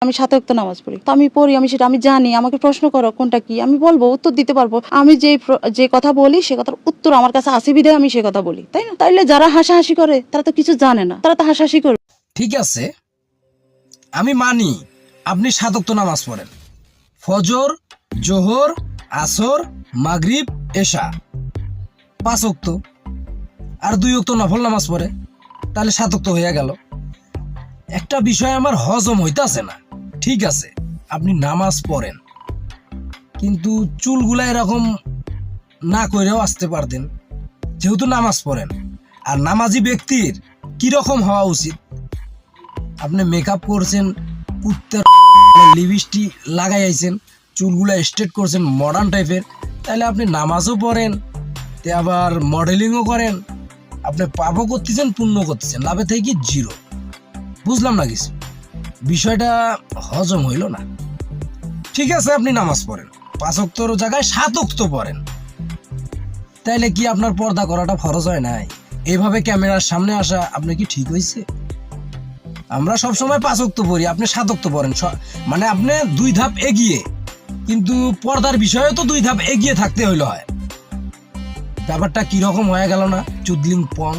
আমি 7 ওয়াক্ত নামাজ পড়ি, তো আমি পড়ি, আমি সেটা আমি জানি। আমাকে প্রশ্ন করো কোনটা কি, আমি বলবো, উত্তর দিতে পারবো। আমি যে কথা বলি সে কথার উত্তর আমার কাছে আসে বিধায় আমি সে কথা বলি, তাই না? তাইলে যারা হাসাহাসি করে তারা তো কিছু জানে না, তারা তো হাসাহাসি করে। ঠিক আছে, আমি মানি আপনি 7 ওয়াক্ত নামাজ পড়েন, ফজর, জোহর, আসর, মাগরিব, এশা, 5 ওয়াক্ত, আর 2 ওয়াক্ত নফল নামাজ পড়ে, তাহলে 7 ওয়াক্ত হয়ে গেল। একটা বিষয় আমার হজম হইতাছে না। ঠিক আছে, আপনি নামাজ পড়েন, কিন্তু চুলগুলা এরকম না কইরেও আসতে পারতেন, যেহেতু নামাজ পড়েন। আর নামাজি ব্যক্তির কিরকম হওয়া উচিত? আপনি মেকআপ করছেন, কুত্তার লিপস্টিক লাগাই আইছেন, চুলগুলা স্ট্রেট করছেন মডার্ন টাইপের, তাহলে আপনি নামাজও পড়েন, তে আবার মডেলিংও করেন, আপনি পাপও করতেছেন, পুণ্য করতেছেন, লাভে থেকে কি জিরো। বুঝলাম না কিছু, বিষয়টা হজম হইল না। ঠিক আছে, আপনি নামাজ পড়েন, 5 ওয়াক্তর জায়গায় 7 ওয়াক্ত পড়েন, তাইলে কি আপনার পর্দা করাটা ফরজ হয় নাই? এইভাবে ক্যামেরার সামনে আসা আপনার কি ঠিক হয়েছে? আমরা সবসময় 5 ওয়াক্ত পড়ি, আপনি 7 ওয়াক্ত পড়েন, মানে আপনি 2 ধাপ এগিয়ে, কিন্তু পর্দার বিষয়ে তো 2 ধাপ এগিয়ে থাকতে হইলো হয়। ব্যাপারটা কিরকম হয়ে গেল না? চুদলিং পং।